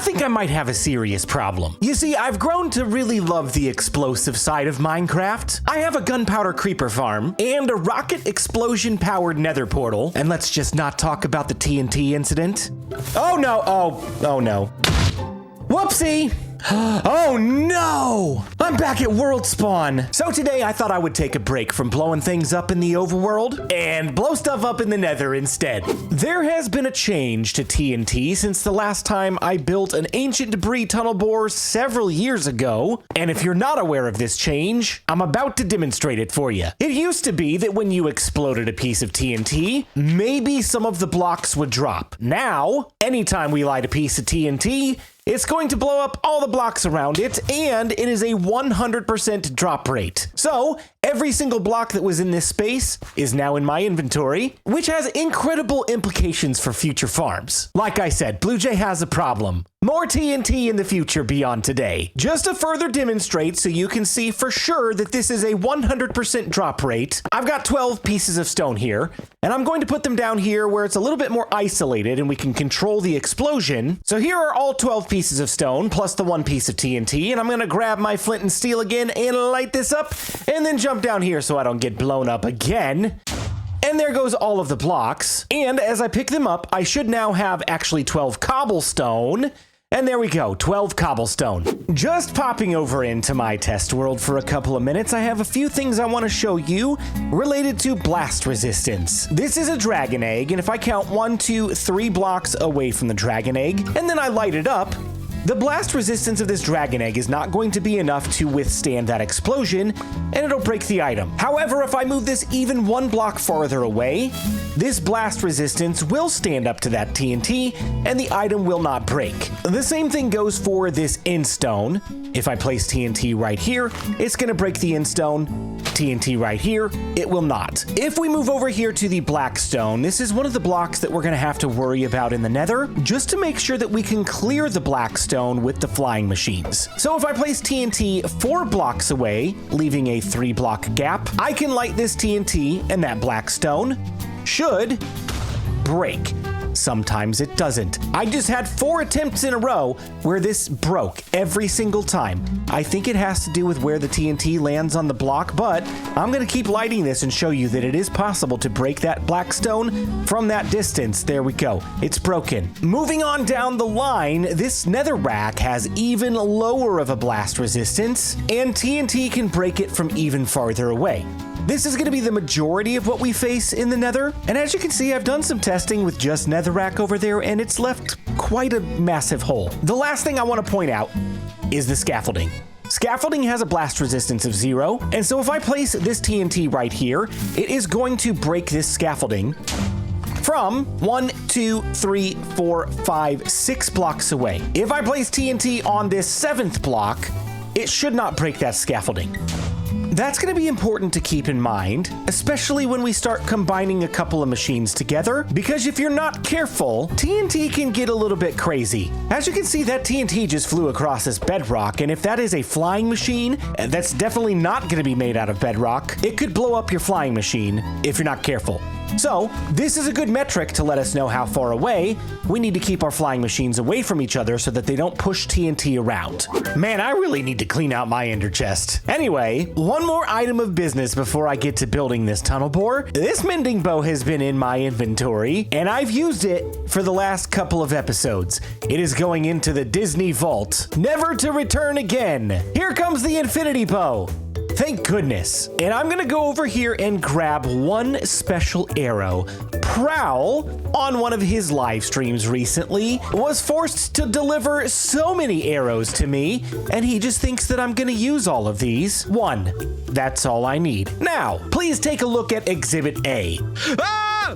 think I might have a serious problem. You see, I've grown to really love the explosive side of Minecraft. I have a gunpowder creeper farm and a rocket explosion powered nether portal. And let's just not talk about the TNT incident. Oh no, oh no. Whoopsie! Oh no! I'm back at world spawn. So today I thought I would take a break from blowing things up in the overworld and blow stuff up in the nether instead. There has been a change to TNT since the last time I built an ancient debris tunnel bore several years ago. And if you're not aware of this change, I'm about to demonstrate it for you. It used to be that when you exploded a piece of TNT, maybe some of the blocks would drop. Now, anytime we light a piece of TNT, it's going to blow up all the blocks around it, and it is a 100% drop rate. So, every single block that was in this space is now in my inventory, which has incredible implications for future farms. Like I said, BluJay has a problem. More TNT in the future beyond today. Just to further demonstrate so you can see for sure that this is a 100% drop rate, I've got 12 pieces of stone here, and I'm going to put them down here where it's a little bit more isolated and we can control the explosion. So here are all 12 pieces of stone plus the one piece of TNT, and I'm gonna grab my flint and steel again and light this up, and then jump down here so I don't get blown up again. And there goes all of the blocks. And as I pick them up, I should now have actually 12 cobblestone. And there we go, 12 cobblestone. Just popping over into my test world for a couple of minutes, I have a few things I want to show you related to blast resistance. This is a dragon egg, and if I count 1, 2, 3 blocks away from the dragon egg, and then I light it up, the blast resistance of this dragon egg is not going to be enough to withstand that explosion, and it'll break the item. However, if I move this even 1 block farther away, this blast resistance will stand up to that TNT, and the item will not break. The same thing goes for this endstone. If I place TNT right here, it's gonna break the endstone. TNT right here, it will not. If we move over here to the black stone, this is one of the blocks that we're gonna have to worry about in the nether, just to make sure that we can clear the black stone with the flying machines. So if I place TNT 4 blocks away, leaving a 3 block gap, I can light this TNT and that black stone should break. Sometimes it doesn't. I just had 4 attempts in a row where this broke every single time. I think it has to do with where the TNT lands on the block, but I'm gonna keep lighting this and show you that it is possible to break that black stone from that distance. There we go. It's broken. Moving on down the line, this nether rack has even lower of a blast resistance, and TNT can break it from even farther away. This is going to be the majority of what we face in the nether, and as you can see, I've done some testing with just netherrack over there, and it's left quite a massive hole. The last thing I want to point out is the scaffolding. Scaffolding has a blast resistance of 0, and so if I place this TNT right here, it is going to break this scaffolding from 1, 2, 3, 4, 5, 6 blocks away. If I place TNT on this 7th block, it should not break that scaffolding. That's going to be important to keep in mind, especially when we start combining a couple of machines together, because if you're not careful, TNT can get a little bit crazy. As you can see, that TNT just flew across this bedrock, and if that is a flying machine, that's definitely not going to be made out of bedrock. It could blow up your flying machine if you're not careful. So, this is a good metric to let us know how far away we need to keep our flying machines away from each other so that they don't push TNT around. Man, I really need to clean out my ender chest. Anyway, one more item of business before I get to building this tunnel bore. This mending bow has been in my inventory, and I've used it for the last couple of episodes. It is going into the Disney vault, never to return again. Here comes the infinity bow. Thank goodness. And I'm gonna go over here and grab one special arrow. Prowl, on one of his live streams recently, was forced to deliver so many arrows to me, and he just thinks that I'm gonna use all of these. 1. That's all I need. Now, please take a look at Exhibit A. Ah!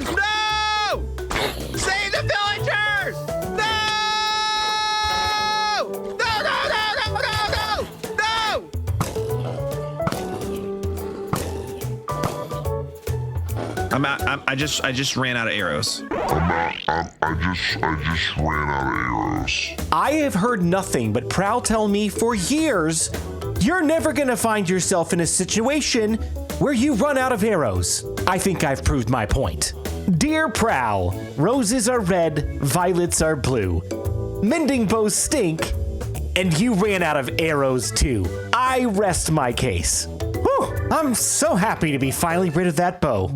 No! Save the villagers! No! No, no, no, no, no, no! No! I just ran out of arrows. I just ran out of arrows. I have heard nothing but Prowl tell me for years, you're never gonna find yourself in a situation where you run out of arrows. I think I've proved my point. Dear Dear Prowl, roses are red, violets are blue. Mending bows stink, and you ran out of arrows too. I rest my case. Whew, I'm so happy to be finally rid of that bow.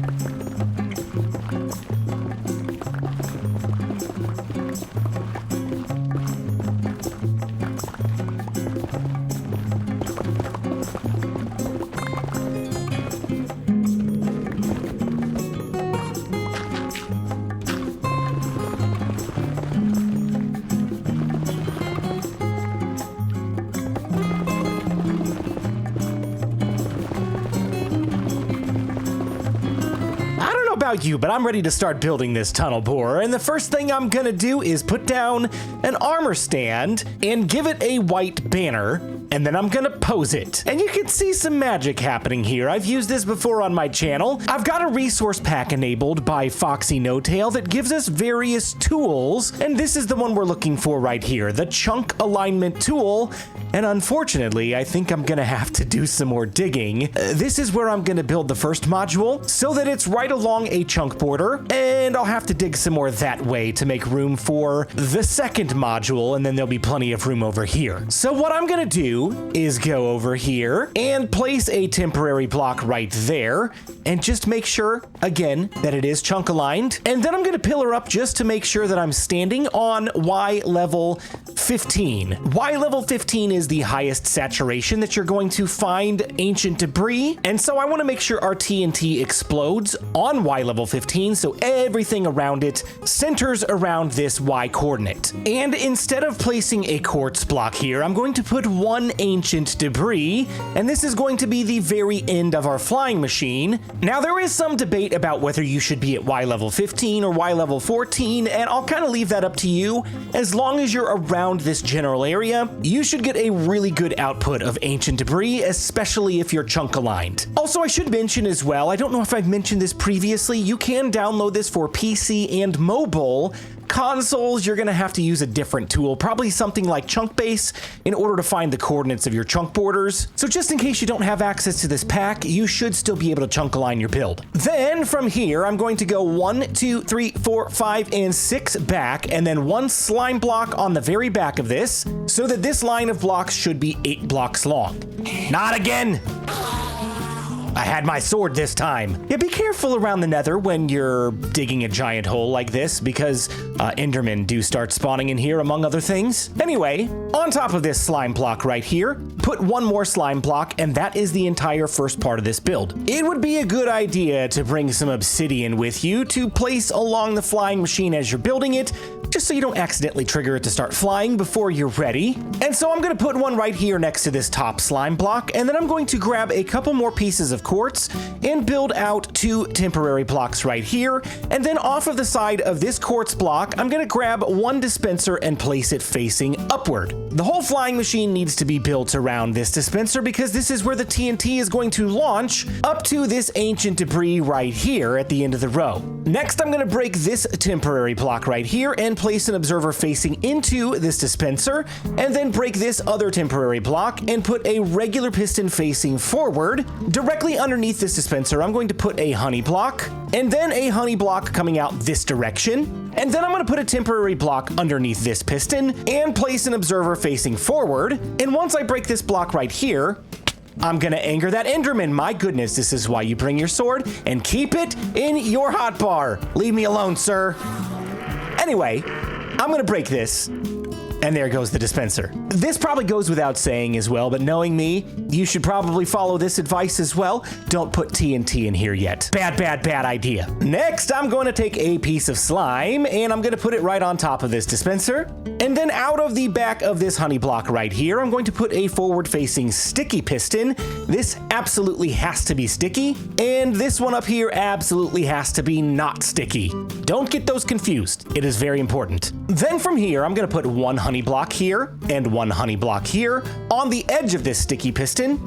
About you, but I'm ready to start building this tunnel borer, and the first thing I'm gonna do is put down an armor stand and give it a white banner, and then I'm gonna pose it. And you can see some magic happening here. I've used this before on my channel. I've got a resource pack enabled by Foxy No-Tail that gives us various tools, and this is the one we're looking for right here, the chunk alignment tool. And unfortunately, I think I'm gonna have to do some more digging. This is where I'm gonna build the first module so that it's right along a chunk border, and I'll have to dig some more that way to make room for the second module, and then there'll be plenty of room over here. So what I'm gonna do is go over here and place a temporary block right there, and just make sure, again, that it is chunk aligned. And then I'm gonna pillar up just to make sure that I'm standing on Y level 15. Y level 15 is the highest saturation that you're going to find ancient debris, and so I want to make sure our TNT explodes on Y level 15, so everything around it centers around this Y coordinate. And instead of placing a quartz block here, I'm going to put one ancient debris, and this is going to be the very end of our flying machine. Now, there is some debate about whether you should be at Y level 15 or Y level 14, and I'll kind of leave that up to you. As long as you're around this general area, you should get a really good output of ancient debris, especially if you're chunk aligned. Also, I should mention as well, I don't know if I've mentioned this previously, you can download this for PC and mobile. Consoles, you're gonna have to use a different tool, probably something like Chunkbase, in order to find the coordinates of your chunk borders. So just in case you don't have access to this pack, you should still be able to chunk align your build. Then from here, I'm going to go 1, 2, 3, 4, 5, and 6 back, and then one slime block on the very back of this, so that this line of blocks should be 8 blocks long. Not again! I had my sword this time. Yeah, be careful around the nether when you're digging a giant hole like this, because Endermen do start spawning in here, among other things. Anyway, on top of this slime block right here, put one more slime block, and that is the entire first part of this build. It would be a good idea to bring some obsidian with you to place along the flying machine as you're building it, just so you don't accidentally trigger it to start flying before you're ready. And so I'm gonna put one right here next to this top slime block, and then I'm going to grab a couple more pieces of quartz and build out 2 temporary blocks right here. And then off of the side of this quartz block, I'm gonna grab one dispenser and place it facing upward. The whole flying machine needs to be built around this dispenser because this is where the TNT is going to launch up to this ancient debris right here at the end of the row. Next, I'm gonna break this temporary block right here and place an observer facing into this dispenser, and then break this other temporary block and put a regular piston facing forward. Directly underneath this dispenser, I'm going to put a honey block, and then a honey block coming out this direction. And then I'm gonna put a temporary block underneath this piston and place an observer facing forward. And once I break this block right here, I'm gonna anger that Enderman. My goodness, this is why you bring your sword and keep it in your hotbar. Leave me alone, sir. Anyway, I'm gonna break this. And there goes the dispenser. This probably goes without saying as well, but knowing me, you should probably follow this advice as well. Don't put TNT in here yet. Bad, bad, bad idea. Next, I'm going to take a piece of slime and I'm going to put it right on top of this dispenser. And then out of the back of this honey block right here, I'm going to put a forward-facing sticky piston. This absolutely has to be sticky. And this one up here absolutely has to be not sticky. Don't get those confused. It is very important. Then from here, I'm going to put one honey block here and one honey block here on the edge of this sticky piston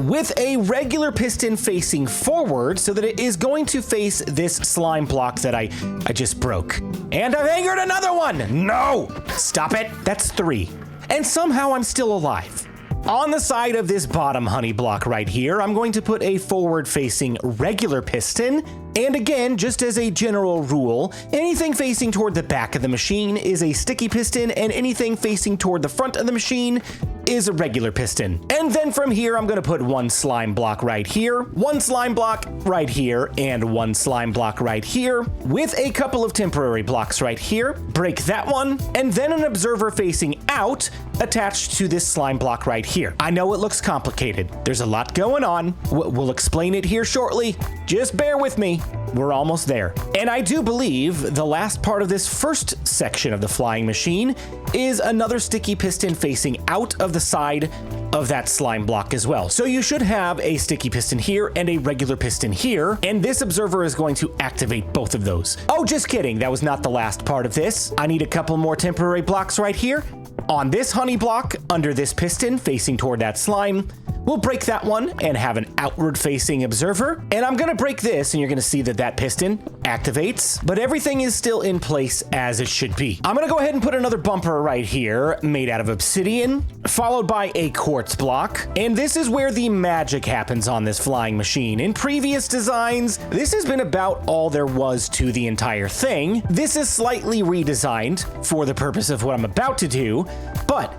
with a regular piston facing forward so that it is going to face this slime block that I just broke. And I've angered another one! No! Stop it! That's 3. And somehow I'm still alive. On the side of this bottom honey block right here, I'm going to put a forward-facing regular piston. And again, just as a general rule, anything facing toward the back of the machine is a sticky piston, and anything facing toward the front of the machine is a regular piston. And then from here, I'm gonna put one slime block right here, one slime block right here, and one slime block right here, with a couple of temporary blocks right here. Break that one, and then an observer facing out attached to this slime block right here. I know it looks complicated. There's a lot going on. We'll explain it here shortly. Just bear with me. We're almost there. And I do believe the last part of this first section of the flying machine is another sticky piston facing out of the side of that slime block as well. So you should have a sticky piston here and a regular piston here, and this observer is going to activate both of those. Oh, just kidding. That was not the last part of this. I need a couple more temporary blocks right here. On this honey block, under this piston facing toward that slime, we'll break that one and have an outward facing observer. And I'm gonna break this and you're gonna see that that piston activates, but everything is still in place as it should be. I'm gonna go ahead and put another bumper right here made out of obsidian, followed by a quartz block. And this is where the magic happens on this flying machine. In previous designs, this has been about all there was to the entire thing. This is slightly redesigned for the purpose of what I'm about to do, but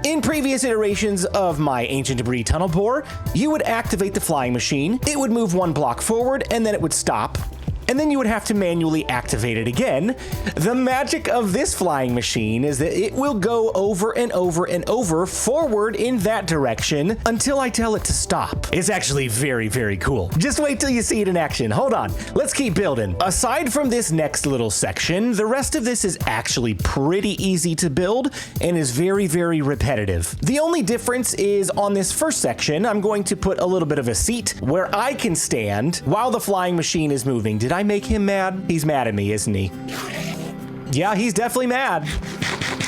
in previous iterations of my ancient debris tunnel bore, you would activate the flying machine, it would move one block forward, and then it would stop. And then you would have to manually activate it again. The magic of this flying machine is that it will go over and over and over forward in that direction until I tell it to stop. It's actually very, very cool. Just wait till you see it in action. Hold on, let's keep building. Aside from this next little section, the rest of this is actually pretty easy to build and is very, very repetitive. The only difference is on this first section, I'm going to put a little bit of a seat where I can stand while the flying machine is moving. Did I make him mad? He's mad at me, isn't he? Yeah, he's definitely mad.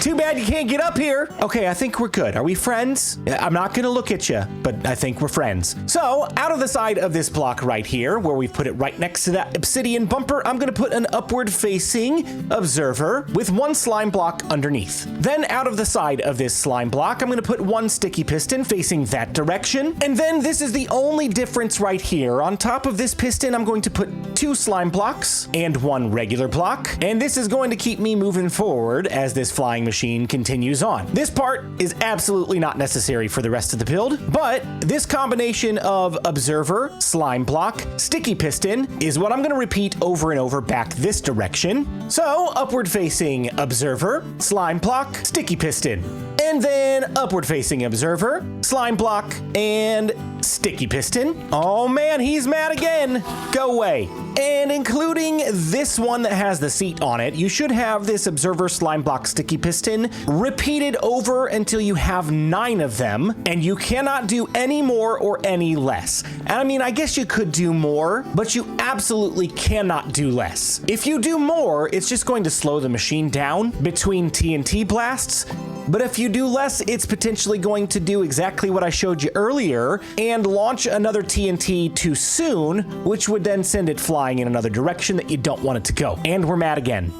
Too bad you can't get up here. Okay, I think we're good. Are we friends? I'm not gonna look at you, but I think we're friends. So, out of the side of this block right here, where we've put it right next to that obsidian bumper, I'm gonna put an upward facing observer with one slime block underneath. Then out of the side of this slime block, I'm gonna put one sticky piston facing that direction. And then this is the only difference right here. On top of this piston, I'm going to put two slime blocks and one regular block. And this is going to keep me moving forward as this flying machine continues on. This part is absolutely not necessary for the rest of the build, but this combination of observer, slime block, sticky piston is what I'm going to repeat over and over back this direction. So upward facing observer, slime block, sticky piston, and then upward facing observer, slime block, and sticky piston. Oh man, he's mad again. Go away. And including this one that has the seat on it, you should have this observer, slime block, sticky piston repeated over until you have 9 of them, and you cannot do any more or any less. And I mean, I guess you could do more, but you absolutely cannot do less. If you do more, it's just going to slow the machine down between TNT blasts. But if you do less, it's potentially going to do exactly what I showed you earlier and launch another TNT too soon, which would then send it flying in another direction that you don't want it to go. And we're mad again.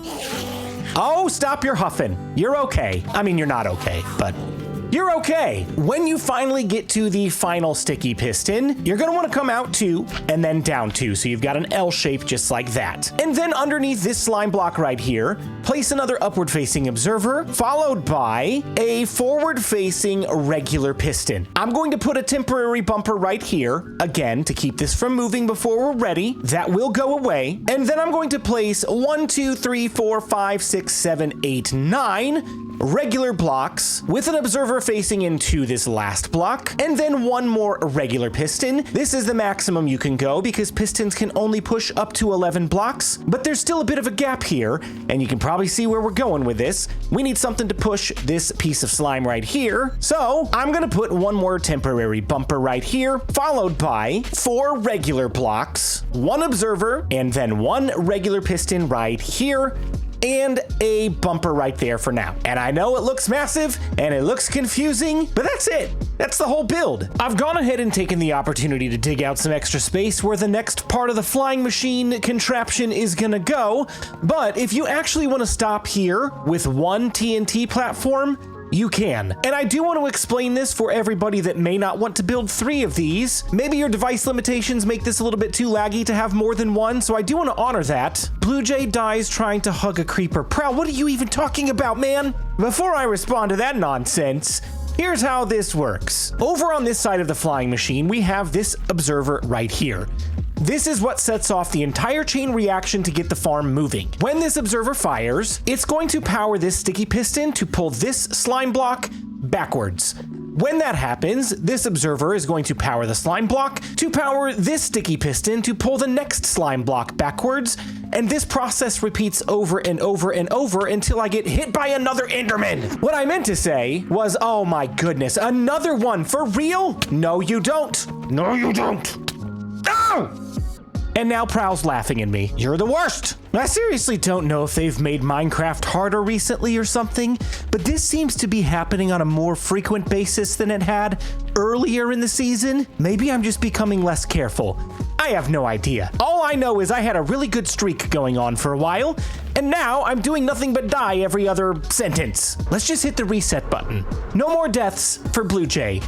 Oh, stop your huffing. You're okay. I mean, you're not okay, but you're okay. When you finally get to the final sticky piston, you're gonna wanna come out 2 and then down 2. So you've got an L shape just like that. And then underneath this slime block right here, place another upward facing observer, followed by a forward facing regular piston. I'm going to put a temporary bumper right here, again, to keep this from moving before we're ready. That will go away. And then I'm going to place 1, 2, 3, 4, 5, 6, 7, 8, 9 regular blocks with an observer facing into this last block, and then one more regular piston. This is the maximum you can go because pistons can only push up to 11 blocks, but there's still a bit of a gap here, and you can probably see where we're going with this. We need something to push this piece of slime right here, so I'm gonna put one more temporary bumper right here, followed by 4 regular blocks, 1 observer, and then 1 regular piston right here, and a bumper right there for now. And I know it looks massive and it looks confusing, but that's it. That's the whole build. I've gone ahead and taken the opportunity to dig out some extra space where the next part of the flying machine contraption is gonna go. But if you actually want to stop here with 1 TNT platform, you can. And I do want to explain this for everybody that may not want to build 3 of these. Maybe your device limitations make this a little bit too laggy to have more than one, so I do want to honor that. BluJay dies trying to hug a creeper. Prowl, what are you even talking about, man? Before I respond to that nonsense, here's how this works. Over on this side of the flying machine, we have this observer right here. This is what sets off the entire chain reaction to get the farm moving. When this observer fires, it's going to power this sticky piston to pull this slime block backwards. When that happens, this observer is going to power the slime block to power this sticky piston to pull the next slime block backwards, and this process repeats over and over and over until I get hit by another Enderman. What I meant to say was, oh my goodness, another one, for real? No, you don't. No, you don't. No! And now Prowl's laughing at me. You're the worst. I seriously don't know if they've made Minecraft harder recently or something, but this seems to be happening on a more frequent basis than it had earlier in the season. Maybe I'm just becoming less careful. I have no idea. All I know is I had a really good streak going on for a while, and now I'm doing nothing but die every other sentence. Let's just hit the reset button. No more deaths for BluJay.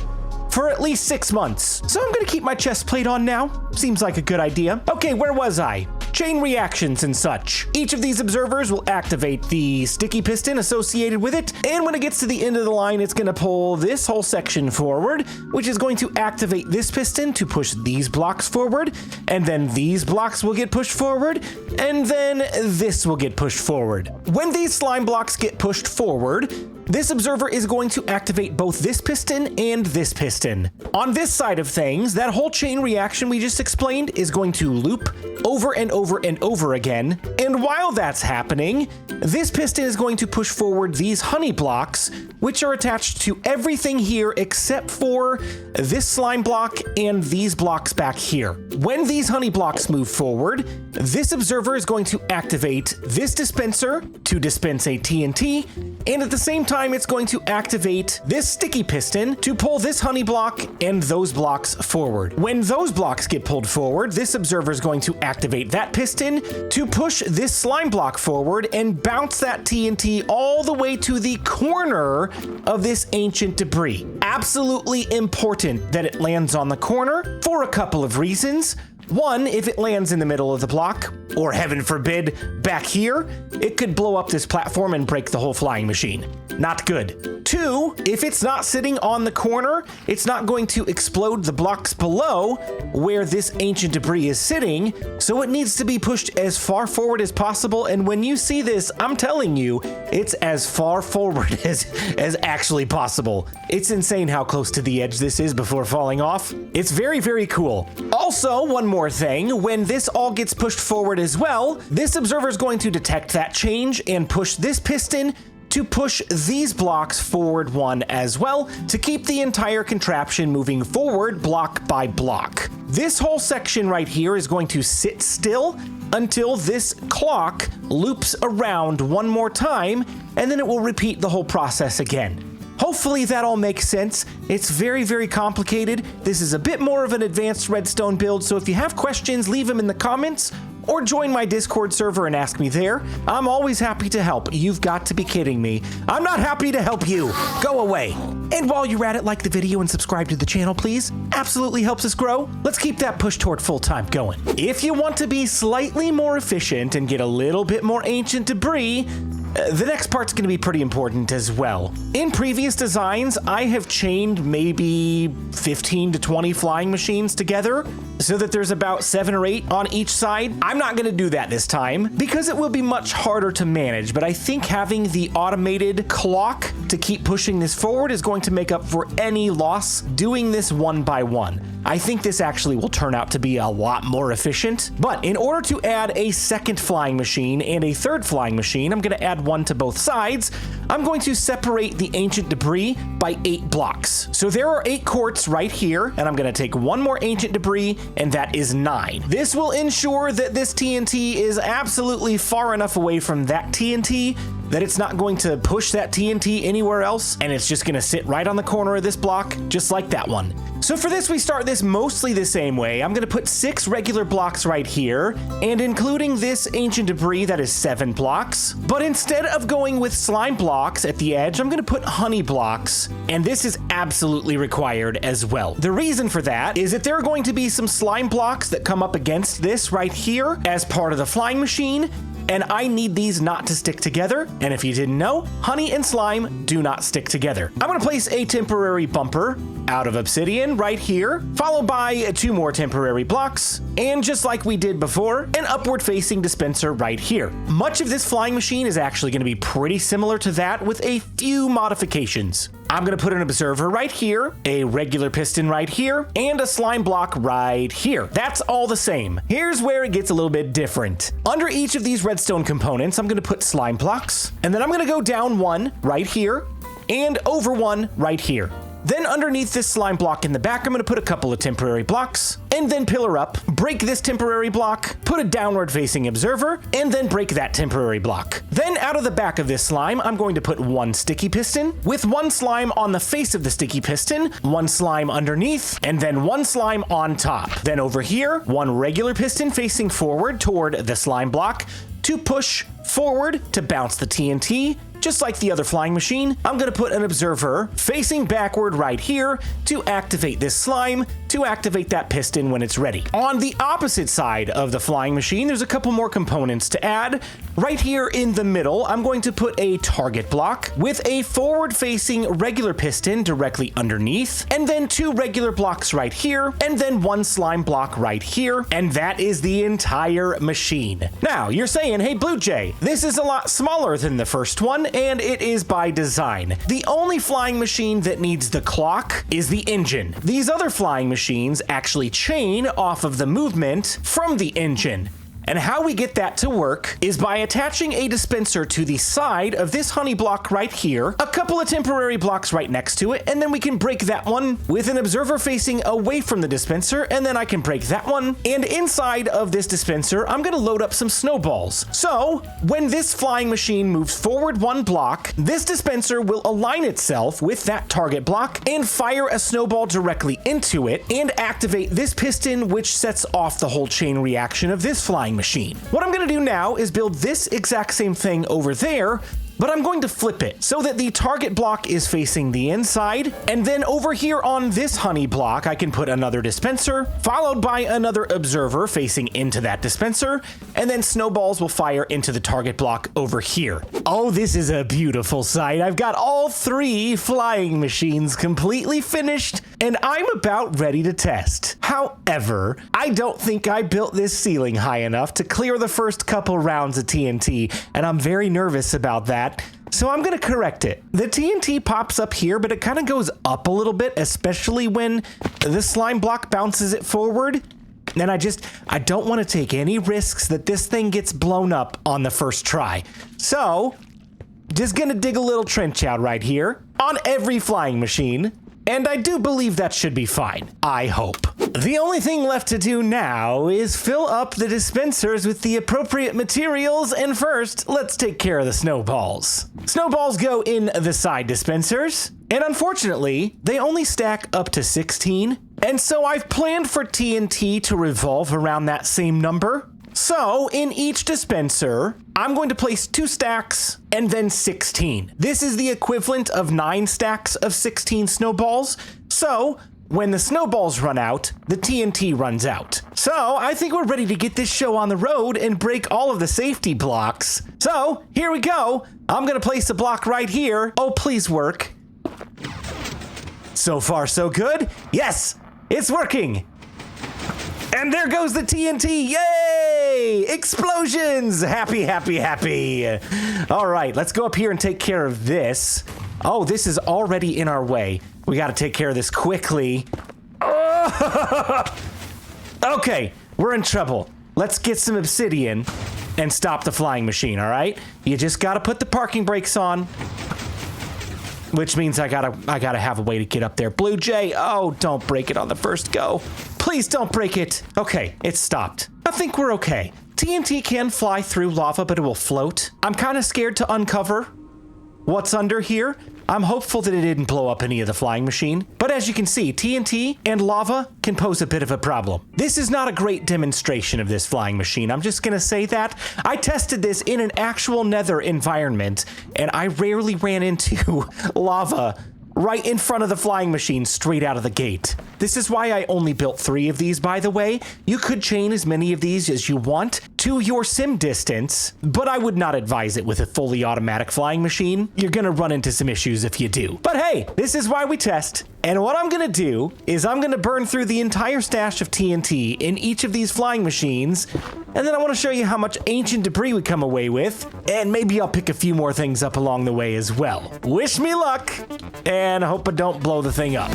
For at least 6 months. So I'm gonna keep my chest plate on now. Seems like a good idea. Okay, where was I? Chain reactions and such. Each of these observers will activate the sticky piston associated with it, and when it gets to the end of the line, it's gonna pull this whole section forward, which is going to activate this piston to push these blocks forward, and then these blocks will get pushed forward, and then this will get pushed forward. When these slime blocks get pushed forward, this observer is going to activate both this piston and this piston. On this side of things, that whole chain reaction we just explained is going to loop over and over and over again. And while that's happening, this piston is going to push forward these honey blocks, which are attached to everything here except for this slime block and these blocks back here. When these honey blocks move forward, this observer is going to activate this dispenser to dispense a TNT, and at the same time, it's going to activate this sticky piston to pull this honey block and those blocks forward. When those blocks get pulled forward, this observer is going to activate that piston to push this slime block forward and bounce that TNT all the way to the corner of this ancient debris. Absolutely important that it lands on the corner for a couple of reasons. One, if it lands in the middle of the block, or heaven forbid, back here, it could blow up this platform and break the whole flying machine. Not good. Two, if it's not sitting on the corner, it's not going to explode the blocks below where this ancient debris is sitting, so it needs to be pushed as far forward as possible, and when you see this, I'm telling you, it's as far forward as actually possible. It's insane how close to the edge this is before falling off. It's very, very cool. Also, one more thing, when this all gets pushed forward as well, this observer is going to detect that change and push this piston to push these blocks forward one as well to keep the entire contraption moving forward block by block. This whole section right here is going to sit still until this clock loops around one more time, and then it will repeat the whole process again. Hopefully that all makes sense. It's very, very complicated. This is a bit more of an advanced redstone build, so if you have questions, leave them in the comments or join my Discord server and ask me there. I'm always happy to help. You've got to be kidding me. I'm not happy to help you. Go away. And while you're at it, like the video and subscribe to the channel, please. Absolutely helps us grow. Let's keep that push toward full-time going. If you want to be slightly more efficient and get a little bit more ancient debris, the next part's going to be pretty important as well. In previous designs, I have chained maybe 15 to 20 flying machines together so that there's about 7 or 8 on each side. I'm not going to do that this time because it will be much harder to manage, but I think having the automated clock to keep pushing this forward is going to make up for any loss doing this one by one. I think this actually will turn out to be a lot more efficient, but in order to add a second flying machine and a third flying machine, I'm going to add one to both sides. I'm going to separate the ancient debris by 8 blocks. So there are 8 quartz right here, and I'm going to take one more ancient debris, and that is 9. This will ensure that this TNT is absolutely far enough away from that TNT that it's not going to push that TNT anywhere else, and it's just going to sit right on the corner of this block, just like that one. So for this, we start this mostly the same way. I'm gonna put 6 regular blocks right here, and including this ancient debris, that is 7 blocks. But instead of going with slime blocks at the edge, I'm gonna put honey blocks, and this is absolutely required as well. The reason for that is that there are going to be some slime blocks that come up against this right here as part of the flying machine, and I need these not to stick together. And if you didn't know, honey and slime do not stick together. I'm gonna place a temporary bumper out of obsidian right here, followed by 2 more temporary blocks, and just like we did before, an upward facing dispenser right here. Much of this flying machine is actually gonna be pretty similar to that with a few modifications. I'm gonna put an observer right here, a regular piston right here, and a slime block right here. That's all the same. Here's where it gets a little bit different. Under each of these redstone components, I'm gonna put slime blocks, and then I'm gonna go down 1 right here, and over 1 right here. Then underneath this slime block in the back, I'm gonna put a couple of temporary blocks, and then pillar up, break this temporary block, put a downward facing observer, and then break that temporary block. Then out of the back of this slime, I'm going to put 1 sticky piston, with 1 slime on the face of the sticky piston, 1 slime underneath, and then 1 slime on top. Then over here, 1 regular piston facing forward toward the slime block to push forward to bounce the TNT. Just like the other flying machine, I'm gonna put an observer facing backward right here to activate this slime, to activate that piston when it's ready. On the opposite side of the flying machine, there's a couple more components to add. Right here in the middle, I'm going to put a target block with a forward-facing regular piston directly underneath, and then 2 regular blocks right here, and then 1 slime block right here, and that is the entire machine. Now, you're saying, hey, BluJay, this is a lot smaller than the first one, and it is by design. The only flying machine that needs the clock is the engine. These other flying machines actually chain off of the movement from the engine. And how we get that to work is by attaching a dispenser to the side of this honey block right here, a couple of temporary blocks right next to it, and then we can break that one with an observer facing away from the dispenser, and then I can break that one. And inside of this dispenser, I'm gonna load up some snowballs. So when this flying machine moves forward 1 block, this dispenser will align itself with that target block and fire a snowball directly into it and activate this piston, which sets off the whole chain reaction of this flying machine. What I'm gonna do now is build this exact same thing over there, but I'm going to flip it so that the target block is facing the inside, and then over here on this honey block, I can put another dispenser, followed by another observer facing into that dispenser, and then snowballs will fire into the target block over here. Oh, this is a beautiful sight. I've got all 3 flying machines completely finished, and I'm about ready to test. However, I don't think I built this ceiling high enough to clear the first couple rounds of TNT, and I'm very nervous about that. So I'm gonna correct it. The TNT pops up here, but it kind of goes up a little bit, especially when the slime block bounces it forward. And I don't want to take any risks that this thing gets blown up on the first try. So, just gonna dig a little trench out right here on every flying machine. And I do believe that should be fine. I hope. The only thing left to do now is fill up the dispensers with the appropriate materials, and first, let's take care of the snowballs. Snowballs go in the side dispensers, and unfortunately, they only stack up to 16, and so I've planned for TNT to revolve around that same number. So, in each dispenser, I'm going to place 2 stacks and then 16. This is the equivalent of 9 stacks of 16 snowballs. So, when the snowballs run out, the TNT runs out. So, I think we're ready to get this show on the road and break all of the safety blocks. So, here we go. I'm gonna place a block right here. Oh, please work. So far, so good. Yes, it's working. And there goes the TNT, yay! Explosions! Happy, happy, happy. All right, let's go up here and take care of this. Oh, this is already in our way. We gotta take care of this quickly. Oh! Okay, we're in trouble. Let's get some obsidian and stop the flying machine, all right? You just gotta put the parking brakes on. Which means I gotta have a way to get up there. BluJay, oh, don't break it on the first go. Please don't break it. Okay, it's stopped. I think we're okay. TNT can fly through lava, but it will float. I'm kind of scared to uncover what's under here. I'm hopeful that it didn't blow up any of the flying machine, but as you can see, TNT and lava can pose a bit of a problem. This is not a great demonstration of this flying machine. I'm just gonna say that. I tested this in an actual nether environment, and I rarely ran into lava right in front of the flying machine straight out of the gate. This is why I only built 3 of these, by the way. You could chain as many of these as you want to your sim distance, but I would not advise it with a fully automatic flying machine. You're gonna run into some issues if you do. But hey, this is why we test. And what I'm gonna do is I'm gonna burn through the entire stash of TNT in each of these flying machines, and then I wanna show you how much ancient debris we come away with, and maybe I'll pick a few more things up along the way as well. Wish me luck, and I hope I don't blow the thing up.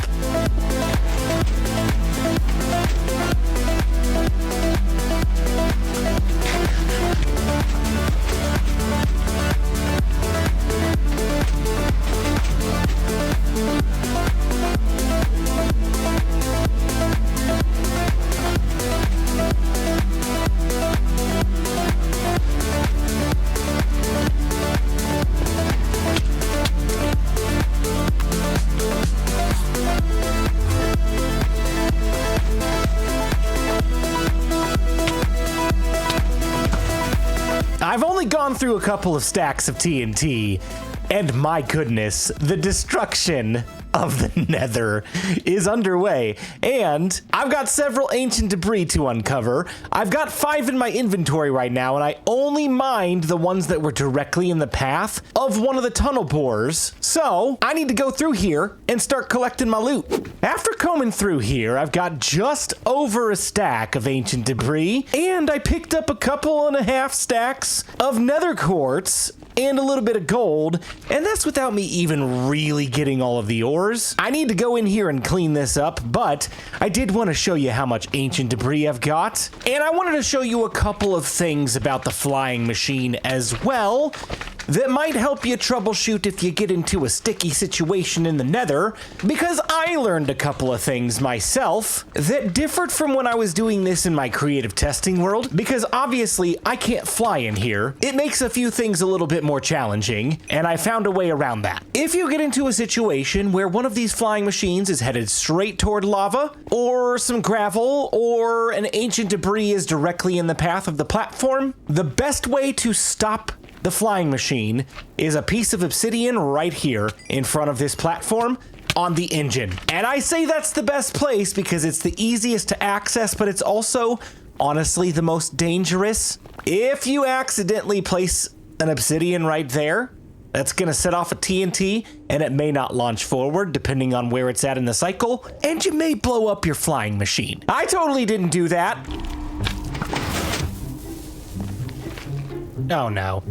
I've only gone through a couple of stacks of TNT, and my goodness, the destruction of the Nether is underway, and I've got several ancient debris to uncover. I've got 5 in my inventory right now, and I only mined the ones that were directly in the path of one of the tunnel bores. So I need to go through here and start collecting my loot. After combing through here, I've got just over a stack of ancient debris, and I picked up a couple and a half stacks of nether quartz and a little bit of gold, and that's without me even really getting all of the ores. I need to go in here and clean this up, but I did want to show you how much ancient debris I've got, and I wanted to show you a couple of things about the flying machine as well that might help you troubleshoot if you get into a sticky situation in the nether, because I learned a couple of things myself that differed from when I was doing this in my creative testing world, because obviously I can't fly in here. It makes a few things a little bit more challenging, and I found a way around that. If you get into a situation where one of these flying machines is headed straight toward lava, or some gravel, or an ancient debris is directly in the path of the platform, the best way to stop the flying machine is a piece of obsidian right here in front of this platform on the engine. And I say that's the best place because it's the easiest to access, but it's also honestly the most dangerous. If you accidentally place an obsidian right there, that's gonna set off a TNT and it may not launch forward depending on where it's at in the cycle, and you may blow up your flying machine. I totally didn't do that. Oh no.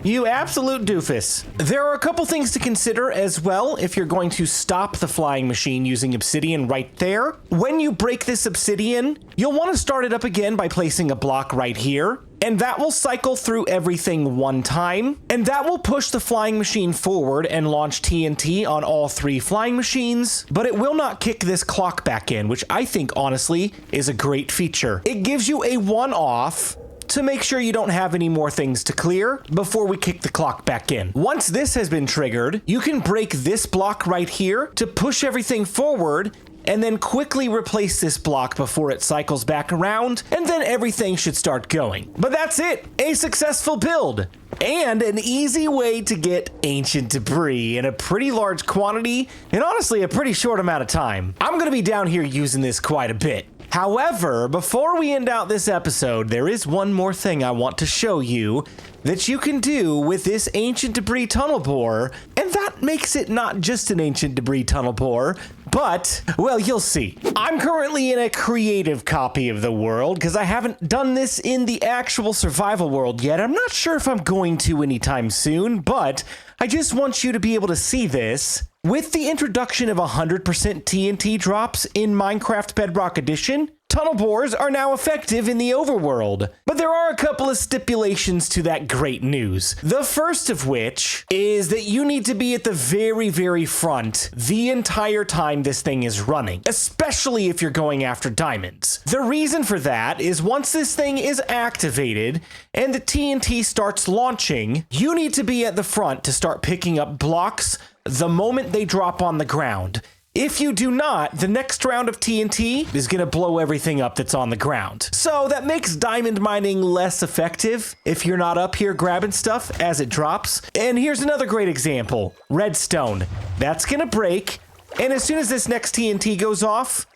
You absolute doofus. There are a couple things to consider as well if you're going to stop the flying machine using obsidian right there. When you break this obsidian, you'll want to start it up again by placing a block right here, and that will cycle through everything one time, and that will push the flying machine forward and launch TNT on all 3 flying machines, but it will not kick this clock back in, which I think honestly is a great feature. It gives you a one-off to make sure you don't have any more things to clear before we kick the clock back in. Once this has been triggered, you can break this block right here to push everything forward and then quickly replace this block before it cycles back around, and then everything should start going. But that's it, a successful build, and an easy way to get ancient debris in a pretty large quantity, and honestly a pretty short amount of time. I'm gonna be down here using this quite a bit. However, before we end out this episode, there is one more thing I want to show you that you can do with this ancient debris tunnel bore, and that makes it not just an ancient debris tunnel bore, but, well, you'll see. I'm currently in a creative copy of the world because I haven't done this in the actual survival world yet. I'm not sure if I'm going to anytime soon, but I just want you to be able to see this. With the introduction of 100% TNT drops in Minecraft Bedrock Edition, tunnel bores are now effective in the overworld. But there are a couple of stipulations to that great news. The first of which is that you need to be at the very, very front the entire time this thing is running, especially if you're going after diamonds. The reason for that is once this thing is activated and the TNT starts launching, you need to be at the front to start picking up blocks the moment they drop on the ground. If you do not, the next round of TNT is going to blow everything up that's on the ground. So that makes diamond mining less effective if you're not up here grabbing stuff as it drops. And here's another great example. Redstone. That's going to break. And as soon as this next TNT goes off,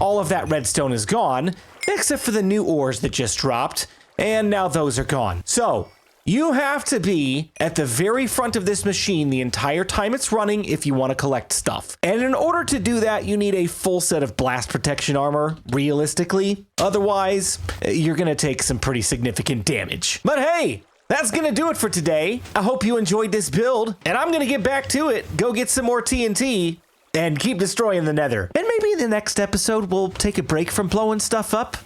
all of that redstone is gone, except for the new ores that just dropped. And now those are gone. So you have to be at the very front of this machine the entire time it's running if you want to collect stuff. And in order to do that, you need a full set of blast protection armor, realistically. Otherwise, you're going to take some pretty significant damage. But hey, that's going to do it for today. I hope you enjoyed this build, and I'm going to get back to it, go get some more TNT, and keep destroying the nether. And maybe in the next episode, we'll take a break from blowing stuff up